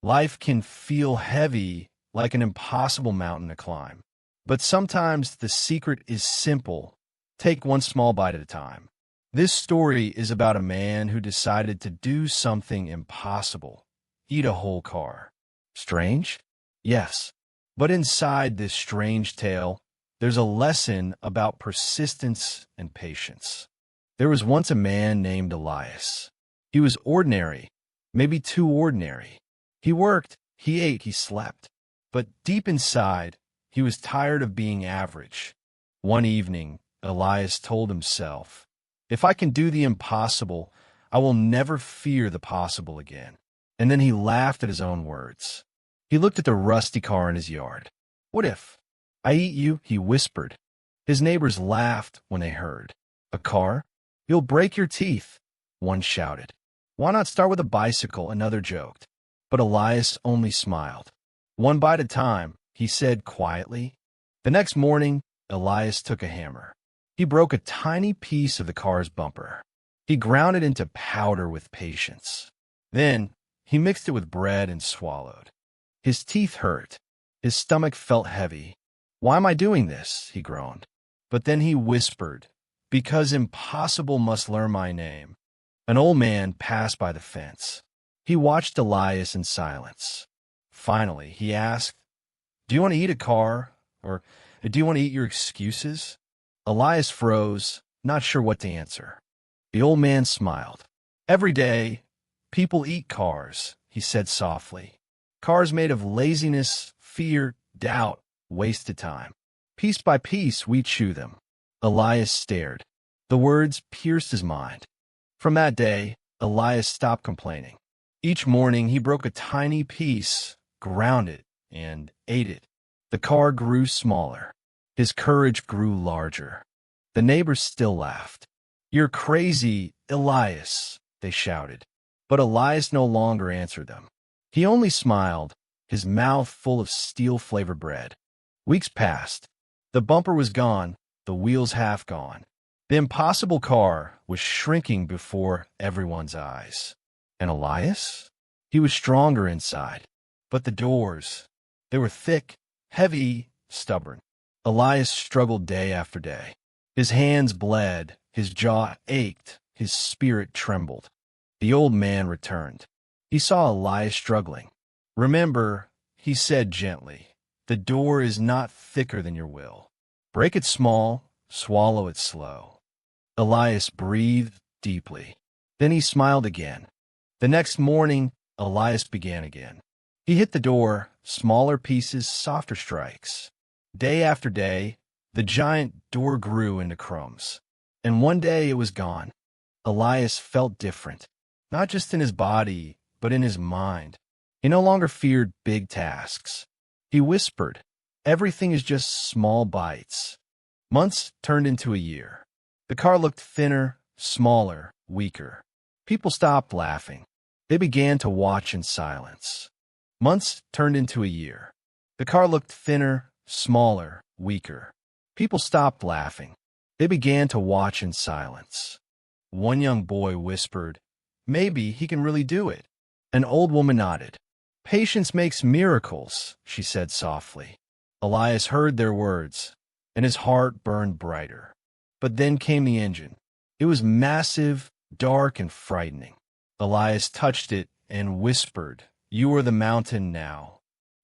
Life can feel heavy, like an impossible mountain to climb. But sometimes the secret is simple. Take one small bite at a time. This story is about a man who decided to do something impossible: eat a whole car. Strange? Yes. But inside this strange tale, there's a lesson about persistence and patience. There was once a man named Elias. He was ordinary, maybe too ordinary. He worked, he ate, he slept. But deep inside, he was tired of being average. One evening, Elias told himself, "If I can do the impossible, I will never fear the possible again." And then he laughed at his own words. He looked at the rusty car in his yard. "What if I eat you?" he whispered. His neighbors laughed when they heard. "A car? You'll break your teeth," one shouted. "Why not start with a bicycle?" another joked. But Elias only smiled. "One bite at a time," he said quietly. The next morning, Elias took a hammer. He broke a tiny piece of the car's bumper. He ground it into powder with patience. Then, he mixed it with bread and swallowed. His teeth hurt. His stomach felt heavy. "Why am I doing this?" he groaned. But then he whispered, "Because impossible must learn my name." An old man passed by the fence. He watched Elias in silence. Finally, he asked, "Do you want to eat a car? Or do you want to eat your excuses?" Elias froze, not sure what to answer. The old man smiled. "Every day, people eat cars," he said softly. "Cars made of laziness, fear, doubt, wasted time. Piece by piece, we chew them." Elias stared. The words pierced his mind. From that day, Elias stopped complaining. Each morning, he broke a tiny piece, ground it, and ate it. The car grew smaller. His courage grew larger. The neighbors still laughed. "You're crazy, Elias," they shouted. But Elias no longer answered them. He only smiled, his mouth full of steel-flavored bread. Weeks passed. The bumper was gone, the wheels half gone. The impossible car was shrinking before everyone's eyes. And Elias? He was stronger inside. But the doors, they were thick, heavy, stubborn. Elias struggled day after day. His hands bled, his jaw ached, his spirit trembled. The old man returned. He saw Elias struggling. "Remember," he said gently, "the door is not thicker than your will. Break it small, swallow it slow." Elias breathed deeply. Then he smiled again. The next morning, Elias began again. He hit the door, smaller pieces, softer strikes. Day after day, the giant door grew into crumbs. And one day it was gone. Elias felt different, not just in his body, but in his mind. He no longer feared big tasks. He whispered, "Everything is just small bites." Months turned into a year. The car looked thinner, smaller, weaker. People stopped laughing. They began to watch in silence. Months turned into a year. The car looked thinner, smaller, weaker. People stopped laughing. They began to watch in silence. One young boy whispered, "Maybe he can really do it." An old woman nodded. "Patience makes miracles," she said softly. Elias heard their words, and his heart burned brighter. But then came the engine. It was massive, dark, and frightening. Elias touched it and whispered, "You are the mountain now."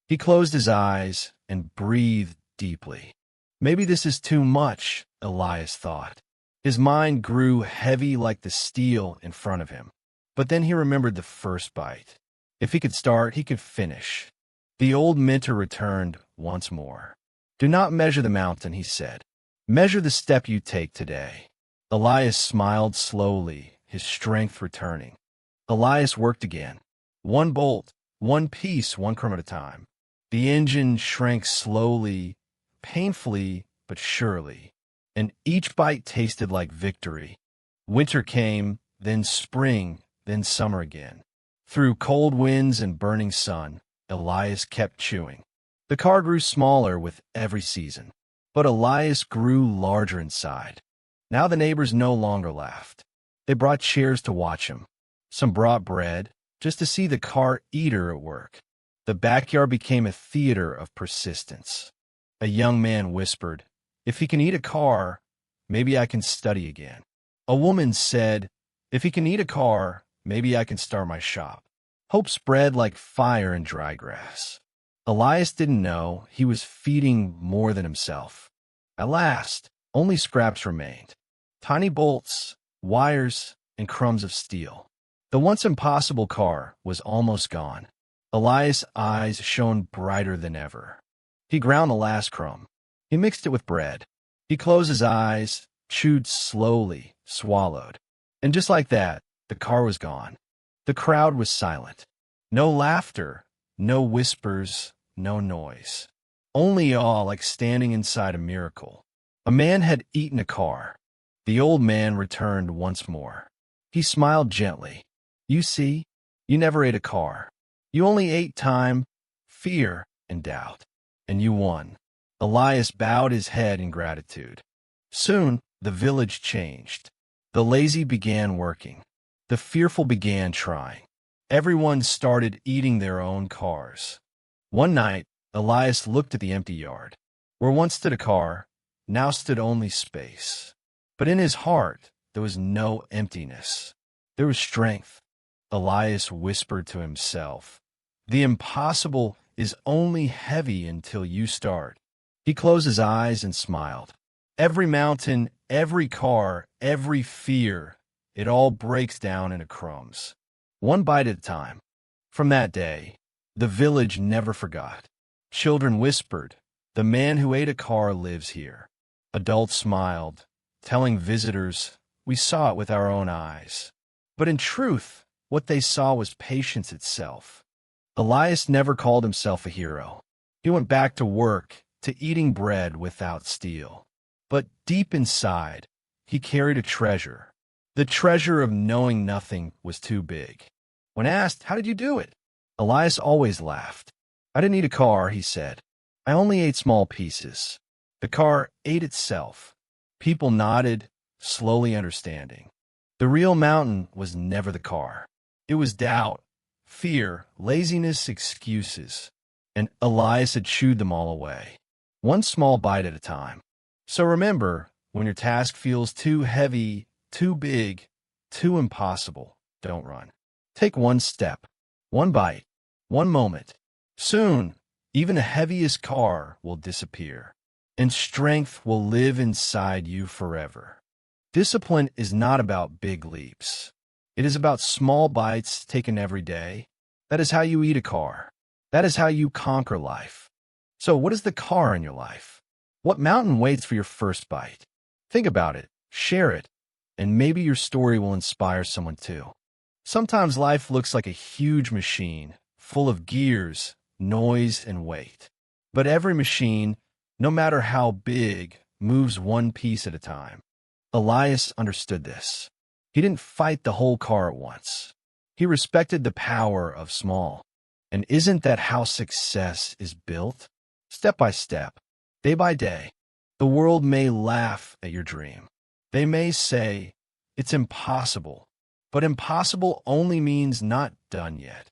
He closed his eyes and breathed deeply. Maybe this is too much, Elias thought. His mind grew heavy like the steel in front of him. But then he remembered the first bite. If he could start, he could finish. The old mentor returned once more. "Do not measure the mountain," he said. "Measure the step you take today." Elias smiled slowly, his strength returning. Elias worked again. One bolt, one piece, one crumb at a time. The engine shrank slowly, painfully, but surely, and each bite tasted like victory. Winter came, then spring, then summer again. Through cold winds and burning sun, Elias kept chewing. The car grew smaller with every season, but Elias grew larger inside. Now the neighbors no longer laughed. They brought chairs to watch him. Some brought bread, just to see the car eater at work. The backyard became a theater of persistence. A young man whispered, "If he can eat a car, maybe I can study again." A woman said, "If he can eat a car, maybe I can start my shop." Hope spread like fire in dry grass. Elias didn't know he was feeding more than himself. At last, only scraps remained. Tiny bolts, wires, and crumbs of steel. The once impossible car was almost gone. Elias' eyes shone brighter than ever. He ground the last crumb. He mixed it with bread. He closed his eyes, chewed slowly, swallowed. And just like that, the car was gone. The crowd was silent. No laughter, no whispers, no noise. Only awe, like standing inside a miracle. A man had eaten a car. The old man returned once more. He smiled gently. "You see, you never ate a car. You only ate time, fear, and doubt. And you won." Elias bowed his head in gratitude. Soon, the village changed. The lazy began working. The fearful began trying. Everyone started eating their own cars. One night, Elias looked at the empty yard. Where once stood a car, now stood only space. But in his heart, there was no emptiness. There was strength. Elias whispered to himself, "The impossible is only heavy until you start." He closed his eyes and smiled. Every mountain, every car, every fear, it all breaks down into crumbs, one bite at a time. From that day, the village never forgot. Children whispered, "The man who ate a car lives here." Adults smiled, telling visitors, "We saw it with our own eyes." But in truth, what they saw was patience itself. Elias never called himself a hero. He went back to work, to eating bread without steel. But deep inside, he carried a treasure. The treasure of knowing nothing was too big. When asked, "How did you do it?" Elias always laughed. "I didn't eat a car," he said. "I only ate small pieces." The car ate itself. People nodded, slowly understanding. The real mountain was never the car. It was doubt, fear, laziness, excuses. And Elias had chewed them all away, one small bite at a time. So remember, when your task feels too heavy, too big, too impossible, don't run. Take one step, one bite, one moment. Soon, even the heaviest car will disappear, and strength will live inside you forever. Discipline is not about big leaps. It is about small bites taken every day. That is how you eat a car. That is how you conquer life. So what is the car in your life? What mountain waits for your first bite? Think about it, share it, and maybe your story will inspire someone too. Sometimes life looks like a huge machine, full of gears, noise, and weight. But every machine, no matter how big, moves one piece at a time. Elias understood this. He didn't fight the whole car at once. He respected the power of small. And isn't that how success is built? Step by step, day by day. The world may laugh at your dream. They may say, "It's impossible." But impossible only means not done yet.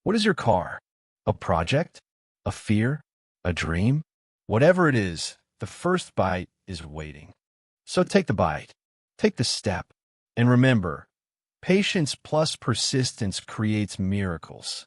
What is your car? A project? A fear? A dream? Whatever it is, the first bite is waiting. So take the bite, take the step, and remember, patience plus persistence creates miracles.